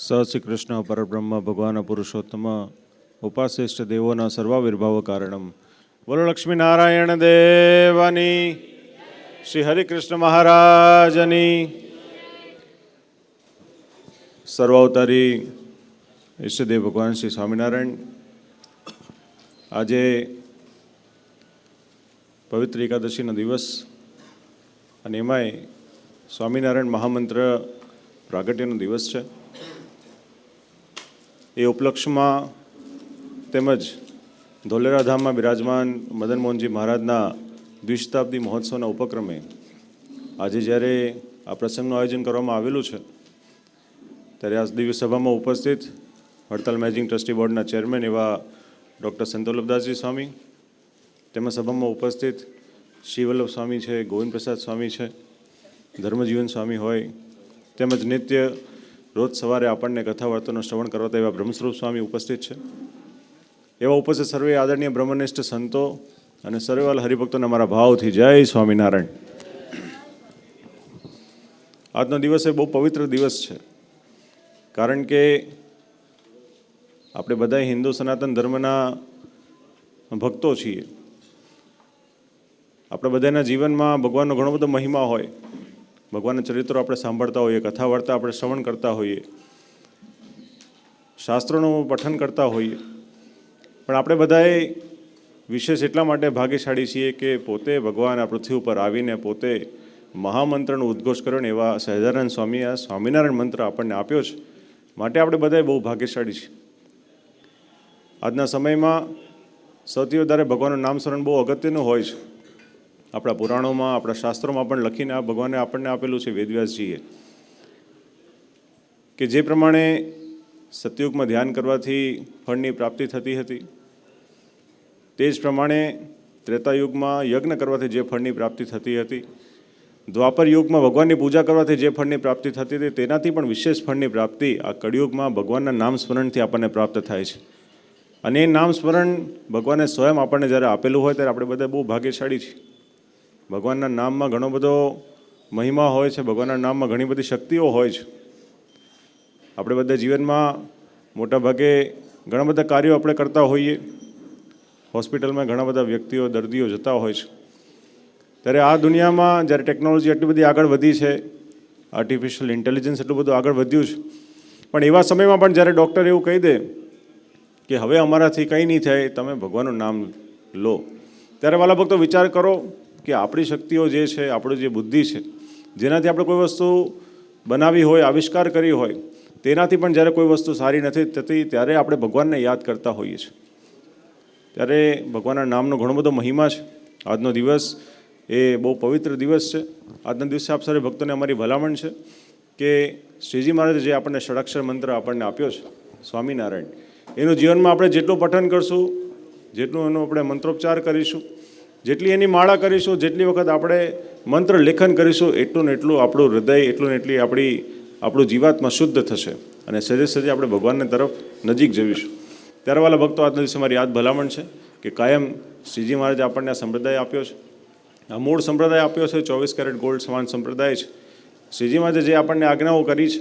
શ્રી કૃષ્ણ પરબ્રહ્મ ભગવાન પુરુષોત્તમ ઉપાશિષ્ટ દેવોના સર્વાવિર્ભાવ કારણમ. બોલો લક્ષ્મી નારાયણ દેવાની, શ્રી હરિકૃષ્ણ મહારાજની. સર્વાવતારી ઈષ્ટદેવ ભગવાન શ્રી સ્વામિનારાયણ આજે પવિત્ર એકાદશીનો દિવસ અને એમાંય સ્વામિનારાયણ મહામંત્ર પ્રાગટ્યનો દિવસ છે. એ ઉપલક્ષમાં તેમજ ધોલેરા ધામમાં બિરાજમાન મદન મોહનજી મહારાજના દ્વિશતાબ્દી મહોત્સવના ઉપક્રમે આજે જ્યારે આ પ્રસંગનું આયોજન કરવામાં આવેલું છે ત્યારે આ દિવ્ય સભામાં ઉપસ્થિત વડતાલ મેનેજિંગ ટ્રસ્ટી બોર્ડના ચેરમેન એવા ડૉક્ટર સંતોલભદાસજી સ્વામી, તેમજ સભામાં ઉપસ્થિત શિવવલ્લભ સ્વામી છે, ગોવિંદ પ્રસાદ સ્વામી છે, ધર્મજીવન સ્વામી હોય, તેમજ નિત્ય રોજ સવારે આપણને કથા વાર્તાનું શ્રવણ કરવાતા એવા બ્રહ્મસ્વરૂપ સ્વામી ઉપસ્થિત છે. એવા ઉપસ્થિત સર્વે આદરણીય બ્રહ્મનિષ્ઠ સંતો અને સર્વેવાલ હરિભક્તોને અમારા ભાવથી જય સ્વામિનારાયણ. આજનો દિવસ એ બહુ પવિત્ર દિવસ છે, કારણ કે આપણે બધા હિન્દુ સનાતન ધર્મના ભક્તો છીએ. આપણે બધાના જીવનમાં ભગવાનનો ઘણો બધો મહિમા હોય, ભગવાનના ચરિત્રો આપણે સાંભળતા હોઈએ, કથા વાર્તા આપણે શ્રવણ કરતા હોઈએ, શાસ્ત્રોનું પઠન કરતા હોઈએ, પણ આપણે બધાએ વિશેષ એટલા માટે ભાગ્યશાળી છીએ કે પોતે ભગવાન આ પૃથ્વી ઉપર આવીને પોતે મહામંત્રનો ઉદ્ઘોષ કર્યો ને એવા સહજાનંદ સ્વામીએ આ સ્વામિનારાયણ મંત્ર આપણને આપ્યો છે, માટે આપણે બધાએ બહુ ભાગ્યશાળી છીએ. આજના સમયમાં સૌથી વધારે ભગવાનનું નામ સ્મરણ બહુ અગત્યનું હોય છે. આપણા પુરાણોમાં, આપણા શાસ્ત્રોમાં પણ લખીને આ ભગવાને આપણને આપેલું છે વેદવ્યાસજીએ, કે જે પ્રમાણે સતયુગમાં ધ્યાન કરવાથી ફળની પ્રાપ્તિ થતી હતી, તે જ પ્રમાણે ત્રેતાયુગમાં યજ્ઞ કરવાથી જે ફળની પ્રાપ્તિ થતી હતી, દ્વાપર યુગમાં ભગવાનની પૂજા કરવાથી જે ફળની પ્રાપ્તિ થતી હતી, તેનાથી પણ વિશેષ ફળની પ્રાપ્તિ આ કળિયુગમાં ભગવાનના નામ સ્મરણથી આપણને પ્રાપ્ત થાય છે. અને એ નામ સ્મરણ ભગવાને સ્વયં આપણને જ્યારે આપેલું હોય ત્યારે આપણે બધા બહુ ભાગ્યશાળી છીએ. ભગવાનના નામમાં ઘણો બધો મહિમા હોય છે, ભગવાનના નામમાં ઘણી બધી શક્તિઓ હોય છે. આપણે બધા જીવનમાં મોટાભાગે ઘણા બધા કાર્યો આપણે કરતા હોઈએ, હોસ્પિટલમાં ઘણા બધા વ્યક્તિઓ, દર્દીઓ જતા હોય છે. ત્યારે આ દુનિયામાં જ્યારે ટેકનોલોજી એટલી બધી આગળ વધી છે, આર્ટિફિશિયલ ઇન્ટેલિજન્સ એટલું બધું આગળ વધ્યું છે, પણ એવા સમયમાં પણ જ્યારે ડૉક્ટર એવું કહી દે કે હવે અમારાથી કંઈ નહીં થાય, તમે ભગવાનનું નામ લો, ત્યારે વાલા ભક્તો વિચાર કરો કે આપણી શક્તિઓ જે છે, આપણું જે બુદ્ધિ છે, જેનાથી આપણે કોઈ વસ્તુ બનાવી હોય, આવિષ્કાર કરી હોય, તેનાથી પણ જ્યારે કોઈ વસ્તુ સારી નથી થતી ત્યારે આપણે ભગવાનને યાદ કરતા હોઈએ છીએ. ત્યારે ભગવાનના નામનો ઘણો બધો મહિમા છે. આજનો દિવસ એ બહુ પવિત્ર દિવસ છે. આજના દિવસે આપ સર્વે ભક્તોને અમારી ભલામણ છે કે શ્રીજી મહારાજે જે આપણને ષડાક્ષર મંત્ર આપણને આપ્યો છે સ્વામિનારાયણ, એનું જીવનમાં આપણે જેટલું પઠન કરશું, જેટલું એનો આપણે મંત્રોચ્ચાર કરીશું, જેટલી એની માળા કરીશું, જેટલી વખત આપણે મંત્ર લેખન કરીશું, એટલું ને એટલું આપણું હૃદય, એટલું ને એટલી આપણું જીવાત્મા શુદ્ધ થશે અને સહેજે સહેજે આપણે ભગવાનની તરફ નજીક જઈશું. ત્યારે વાલા ભક્તો, આજના દિવસે મારી યાદ ભલામણ છે કે કાયમ શ્રીજી મહારાજે આપણને આ સંપ્રદાય આપ્યો છે, આ મૂળ સંપ્રદાય આપ્યો છે, 24 કેરેટ ગોલ્ડ સમાન સંપ્રદાય છે. શ્રીજી મહારાજે જે આપણને આજ્ઞાઓ કરી છે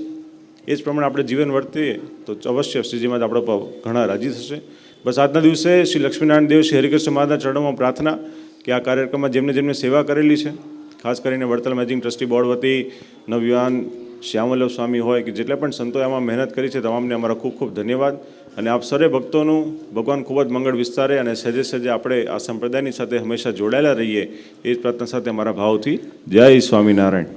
એ જ પ્રમાણે આપણે જીવન વર્તીએ તો અવશ્ય શ્રીજી મહારાજ આપણા પર ઘણા રાજી થશે. બસ આજના દિવસે શ્રી લક્ષ્મીનારાયણ દેવ, શ્રી હરિકૃષ્ણ મહારાજના ચરણોમાં પ્રાર્થના કે આ કાર્યક્રમમાં જેમને જેમને સેવા કરેલી છે, ખાસ કરીને વડતાલ મેનેજિંગ ટ્રસ્ટી બોર્ડ વતી નવયુવાન શ્યામવલ્લભ સ્વામી હોય કે જેટલા પણ સંતોએ આમાં મહેનત કરી છે, તમામને અમારા ખૂબ ખૂબ ધન્યવાદ. અને આપ સર્વે ભક્તોનું ભગવાન ખૂબ જ મંગળ વિસ્તારે અને સહેજે સહેજે આપણે આ સંપ્રદાયની સાથે હંમેશા જોડાયેલા રહીએ, એ જ પ્રાર્થના સાથે અમારા ભાવથી જય સ્વામિનારાયણ.